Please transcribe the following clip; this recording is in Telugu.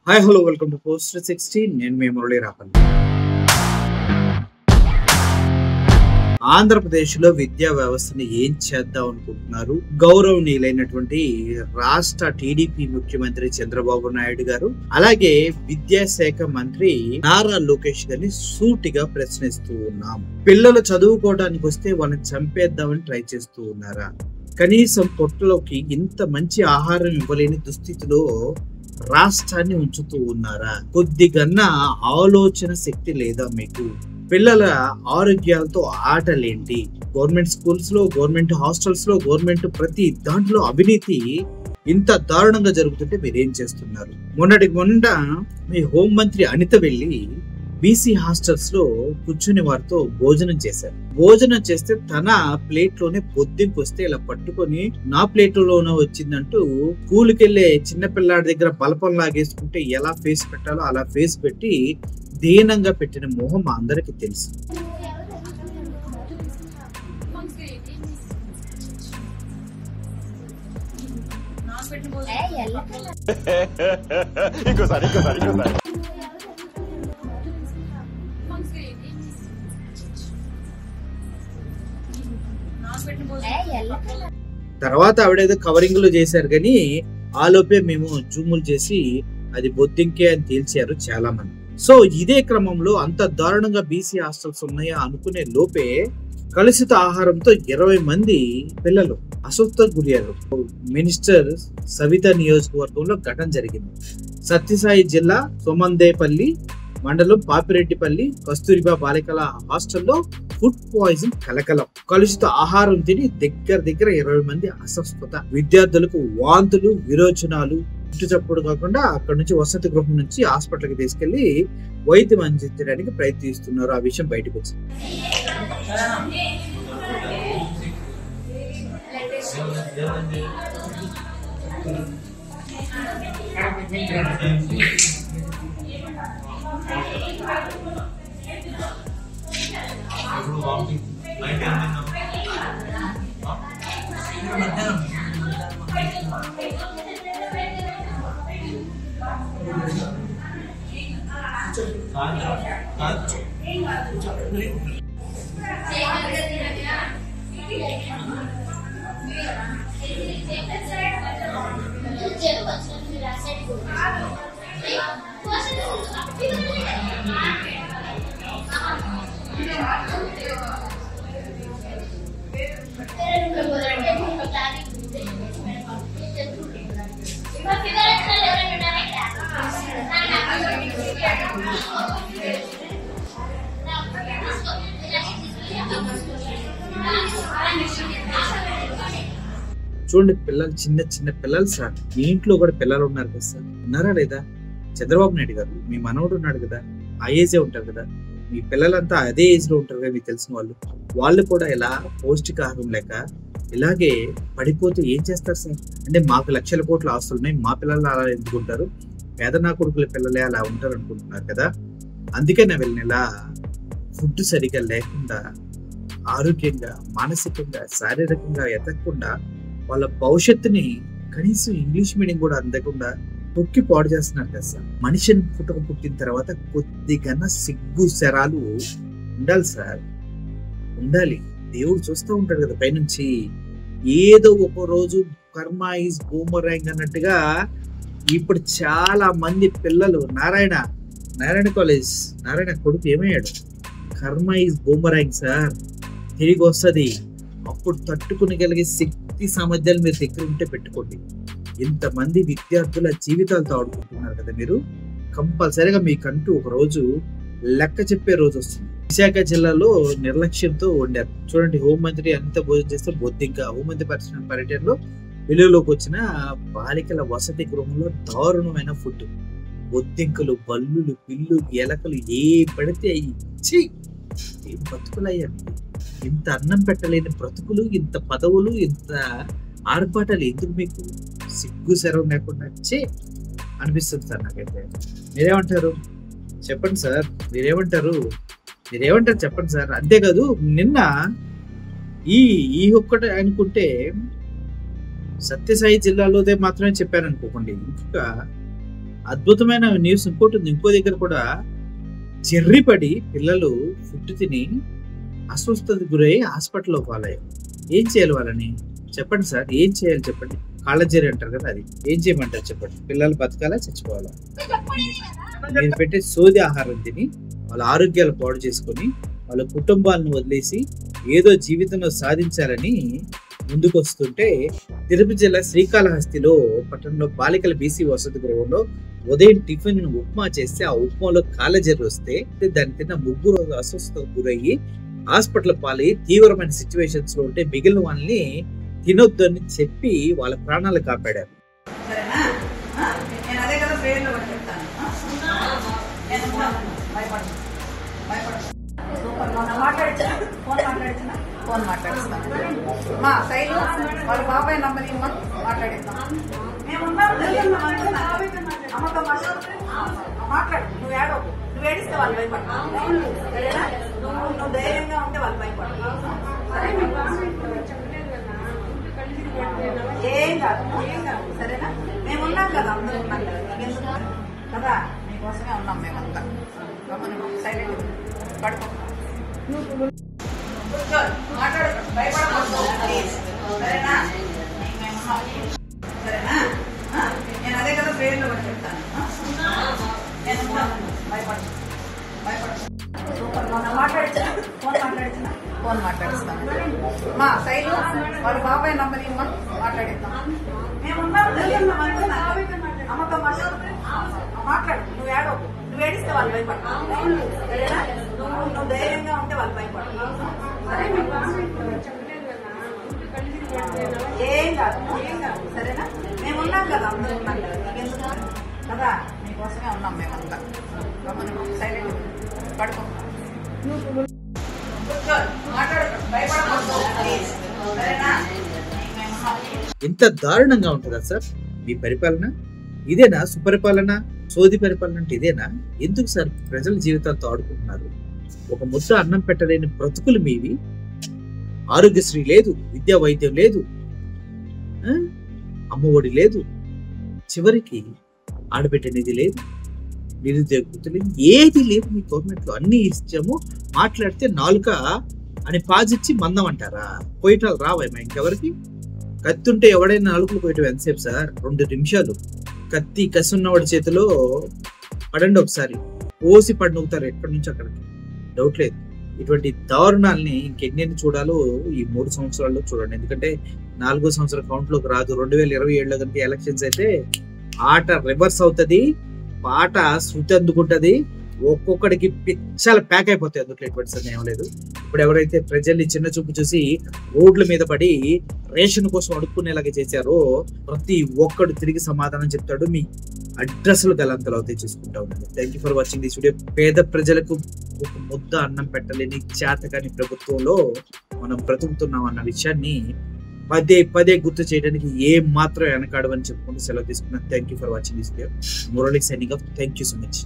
Hi hello welcome to post 60. నేను మీ మురళీ రాపల్లి. ఆంధ్రప్రదేశ్లో విద్యా వ్యవస్థని ఏం చేద్దాం అనుకుంటున్నారు గౌరవనీయులైనటువంటి రాష్ట్ర టీడీపీ ముఖ్యమంత్రి చంద్రబాబు నాయుడు గారు, అలాగే విద్యాశాఖ మంత్రి నారా లోకేష్ గారిని సూటిగా ప్రశ్నిస్తూ ఉన్నాం. పిల్లలు చదువుకోవడానికి వస్తే వాళ్ళని చంపేద్దామని ట్రై చేస్తూ ఉన్నారా? కనీసం పొట్టలోకి ఇంత మంచి ఆహారం ఇవ్వలేని దుస్థితిలో రాష్ట్రాన్ని ఉంచుతూ ఉన్నారా? కొద్దిగన్నా ఆలోచన శక్తి లేదా మీకు? పిల్లల ఆరోగ్యాలతో ఆటలేంటి? గవర్నమెంట్ స్కూల్స్ లో, గవర్నమెంట్ హాస్టల్స్ లో, గవర్నమెంట్ ప్రతి దాంట్లో అవినీతి ఇంత దారుణంగా జరుగుతుంటే మీరేం చేస్తున్నారు? మొన్న మీ హోంమంత్రి అనిత వెళ్లి బీసీ హాస్టల్స్ లో కూర్చుని వారితో భోజనం చేశారు. భోజనం చేస్తే తన ప్లేట్ లోనే బొద్దింపు వస్తే ఇలా పట్టుకొని నా ప్లేట్ లోనే వచ్చిందంటూ స్కూల్కెళ్లే చిన్న పిల్లాడి దగ్గర బలపం లాగేసుకుంటే ఎలా ఫేస్ పెట్టాలో అలా ఫేస్ పెట్టి దీనంగా పెట్టిన మొహం మా అందరికి తెలుసు. తర్వాత ఆవిడేదో కవరింగ్ లో చేశారు కానీ ఆలోపే మేము జూములు చేసి అది బొద్దింకే అని తేల్చారు చాలా మంది. సో ఇదే క్రమంలో అంత దారుణంగా బీసీ హాస్టల్స్ ఉన్నాయా అనుకునే లోపే కలుషిత ఆహారంతో 20 మంది పిల్లలు అస్వస్థతకు గురయ్యారు. మినిస్టర్ సవిత నియోజకవర్గంలో ఘటన జరిగింది. సత్యసాయి జిల్లా సోమందేపల్లి మండలం పాపిరెడ్డిపల్లి కస్తూరిబా బాలికల హాస్టల్లో ఫుడ్ పాయిజన్ కలకలం. కలుషిత ఆహారం తిని దగ్గర 20 మంది అస్వస్థత. విద్యార్థులకు వాంతులు, విరోచనాలు. చుట్టుచప్పుడు కాకుండా అక్కడ నుంచి వసతి గృహం నుంచి హాస్పిటల్కి తీసుకెళ్లి వైద్యం అందించడానికి ప్రయత్నిస్తున్నారు. ఆ విషయం బయటకు వచ్చింది. చూడండి, పిల్లలు చిన్న పిల్లలు సార్. మీ ఇంట్లో కూడా పిల్లలు ఉన్నారు కదా సార్, ఉన్నారా లేదా? చంద్రబాబు నాయుడు గారు మీ మనవడు ఉన్నాడు కదా, ఆ ఏజే ఉంటారు కదా. మీ పిల్లలంతా అదే ఏజ్ లో ఉంటారు కదా, మీకు తెలిసిన వాళ్ళు కూడా ఇలా పౌష్టికాహారం లేక ఇలాగే పడిపోతే ఏం చేస్తారు సార్? అంటే మాకు లక్షల కోట్ల ఆస్తులు ఉన్నాయి, మా పిల్లలు అలా ఎందుకుంటారు? పేద నా కొడుకుల పిల్లలే అలా ఉంటారు అనుకుంటున్నారు కదా. అందుకే నా వెళ్ళిన ఇలా ఫుడ్ సరిగా లేకుండా, ఆరోగ్యంగా, మానసికంగా, శారీరకంగా ఎదగకుండా వాళ్ళ భవిష్యత్తుని కనీసం ఇంగ్లీష్ మీడియం కూడా అందకుండా తొక్కి పాడు చేస్తున్నారు కదా సార్. మనిషిని పుట్టిన తర్వాత కొద్దిగా సిగ్గు శరాలు ఉండాలి సార్, ఉండాలి. దేవుడు చూస్తూ ఉంటాడు కదా పైనుంచి. ఏదో ఒక రోజు కర్మ ఈజ్ బూమరాంగ్ అన్నట్టుగా ఇప్పుడు చాలా మంది పిల్లలు నారాయణ కాలేజ్ నారాయణ కొడుకు ఏమయ్యాడు? కర్మ ఈజ్ బూమరాంగ్ సార్, తిరిగి వస్తుంది. అప్పుడు తట్టుకునగలిగే శక్తి సామర్థ్యాలు మీరు దగ్గర ఉంటే పెట్టుకోండి. ఇంతమంది విద్యార్థుల జీవితాలతో ఆడుకుంటున్నారు కదా మీరు. కంపల్సరీగా మీకంటూ ఒక రోజు లెక్క చెప్పే రోజు వస్తుంది. విశాఖ జిల్లాలో నిర్లక్ష్యంతో వండారు. చూడండి, హోంమంత్రి అంత భోజనం చేస్తే బొద్దింక. హోంమంత్రి పర్యటనలో వెలుగులోకి వచ్చిన బాలికల వసతి గృహంలో దారుణమైన ఫుడ్. బొద్దింకలు, బల్లులు, పిల్లు, ఎలకలు ఏ పడితే ఇచ్చి ఏం బతుకులయ్యారు. ఇంత అన్నం పెట్టలేని బ్రతుకులు, ఇంత పదవులు, ఇంత ఆర్భాటాలు ఎందుకు మీకు? సిగ్గు శరం లేకుండా అనిపిస్తుంది సార్ నాకైతే. మీరేమంటారు చెప్పండి సార్, మీరేమంటారు చెప్పండి సార్. అంతేకాదు, నిన్న ఈ ఒక్కటి అనుకుంటే సత్యసాయి జిల్లాలోదే మాత్రమే చెప్పాను అనుకోకండి. ఇంకా అద్భుతమైన న్యూస్ ఇంకోటి ఉంది. ఇంకో దగ్గర కూడా చెర్రిపడి పిల్లలు ఫుడ్ తిని అస్వస్థతకు గురై హాస్పిటల్లో పాలయ్యారు. ఏం చేయాలి వాళ్ళని చెప్పండి సార్, ఏం చేయాలి చెప్పండి. కాళ్ళజేరి అంటారు కదా, అది ఏం చేయమంటారు చెప్పండి. పిల్లలు బతకాలా చచ్చిపోవాలా? మీరు పెట్టే సోది ఆహారం తిని వాళ్ళ ఆరోగ్యాలు పాడు చేసుకొని వాళ్ళ కుటుంబాలను వదిలేసి ఏదో జీవితంలో సాధించాలని ముందుకు వస్తుంటే, తిరుపతి జిల్లా శ్రీకాళహస్తిలో పట్టణంలో బాలికల బీసీ వసతి గృహంలో ఉదయం టిఫిన్ ఉప్మా చేస్తే ఆ ఉప్మాలో కాళ్ళజెర్రి వస్తే దాన్ని తిన్న ముగ్గురు అస్వస్థతకు గురయ్యి హాస్పిటల్ పాలై తీవ్రమైన సిచ్యువేషన్స్ లో ఉంటే మిగిలిన వాళ్ళని తినొద్దు అని చెప్పి వాళ్ళ ప్రాణాలు కాపాడారు. ఫోన్ మాట్లాడిస్తాను మా శైలు వాళ్ళ బాబాయ్ నంబర్ ఇవ్వమా మాట్లాడిస్తాం. అమ్మతో మాట్లాడు, నువ్వు ఏడవు, నువ్వు ఏడిస్తే వాళ్ళు భయపడతావు. సరేనా? నువ్వు ధైర్యంగా ఉంటే వాళ్ళు భయపడతావు. ఏం కాదు, సరేనా? మేము ఉన్నాం కదా, అందరూ ఉన్నాం కదా కదా, మీకోసమే ఉన్నాం మేమంతా. సైలెంట్ పడుకో, మాట్లాడు, భయపడకూడదు. సరేనా? సరేనా? నేను అదే కదా పేర్లు కూడా చెప్తాను. నేను భయపడదు, సూపర్. ఫోన్ మాట్లాడిస్తాను మా శైలు వాళ్ళ బాబాయ్ నంబర్ ఇవ్వమా మాట్లాడిస్తాం. మేమున్నాం, అమ్మతో మాట్లాడు, నువ్వు ఏడవు, నువ్వు ఏడిస్తే వాళ్ళు భయపడతావు. సరేనా? నువ్వు ధైర్యంగా ఉంటే వాళ్ళు భయపడతావు. ఏం కాదు, సరేనా? మేము ఉన్నాం కదా, అందరూ ఉన్నాం కదా కదా, మీకోసమే ఉన్నాం మేమంతా. సైలెంట్ పడుకో, మాట్లాడు, భయపడకూడదు. సరేనా? ఇంత దారుణంగా ఉంటుందా సార్ మీ పరిపాలన? ఇదేనా సుపరిపాలన? సోది పరిపాలన అంటే ఇదేనా? ఎందుకు సార్ ప్రజల జీవితాలతో ఆడుకుంటున్నారు? ఒక ముద్ద అన్నం పెట్టలేని బ్రతుకులు మీవి. ఆరోగ్యశ్రీ లేదు, విద్యా వైద్యం లేదు, అమ్మఒడి లేదు, చివరికి ఆడబిడ్డ నిధి లేదు, నిరుద్యోగ వృత్తి లేదు, ఏది లేదు మీ గవర్నమెంట్ లో. అన్ని ఇచ్చాము, మాట్లాడితే నాలుక అని పాజిచ్చి మందం అంటారా? పోయిటాలు రావేమా ఇంకెవరికి? కత్తి ఉంటే ఎవడైనా నాలుగులు పోయటం ఎంతసేపు సార్? 2 నిమిషాలు. కత్తి కసున్నవాడి చేతిలో పడండి ఒకసారి, ఓసి పడినవుతారు ఎక్కడి నుంచి అక్కడికి, డౌట్ లేదు. ఇటువంటి దారుణాలని ఇంకెన్ని చూడాలో ఈ 3 సంవత్సరాల్లో చూడండి. ఎందుకంటే 4వ సంవత్సరం కౌంట్ లోకి రాదు. 2027లో కనుక ఎలక్షన్స్ అయితే ఆట రివర్స్ అవుతుంది, పాట శృతి అందుకుంటది, ఒక్కొక్కడికి పిచ్చాల ప్యాక్ అయిపోతాయి. అందులో ఎటువంటి సందేహం లేదు. ఇప్పుడు ఎవరైతే ప్రజల్ని చిన్న చూపు చూసి రోడ్ల మీద పడి రేషన్ కోసం అడుక్కునేలాగా చేశారో ప్రతి ఒక్కడు తిరిగి సమాధానం చెప్తాడు. మీ అడ్రస్లు గలంతలు అవుతాయి, చూసుకుంటా ఉండండి. Thank you for watching this video. పేద ప్రజలకు ఒక ముద్ద అన్నం పెట్టలేని చేతకాని ప్రభుత్వంలో మనం బ్రతుకుతున్నాం అన్న విషయాన్ని పదే పదే గుర్తు చేయడానికి ఏం మాత్రం వెనకాడవని చెప్పుకుంటూ సెలవు తీసుకున్నాను. Thank you for watching this video. Murali signing off. Thank you so much.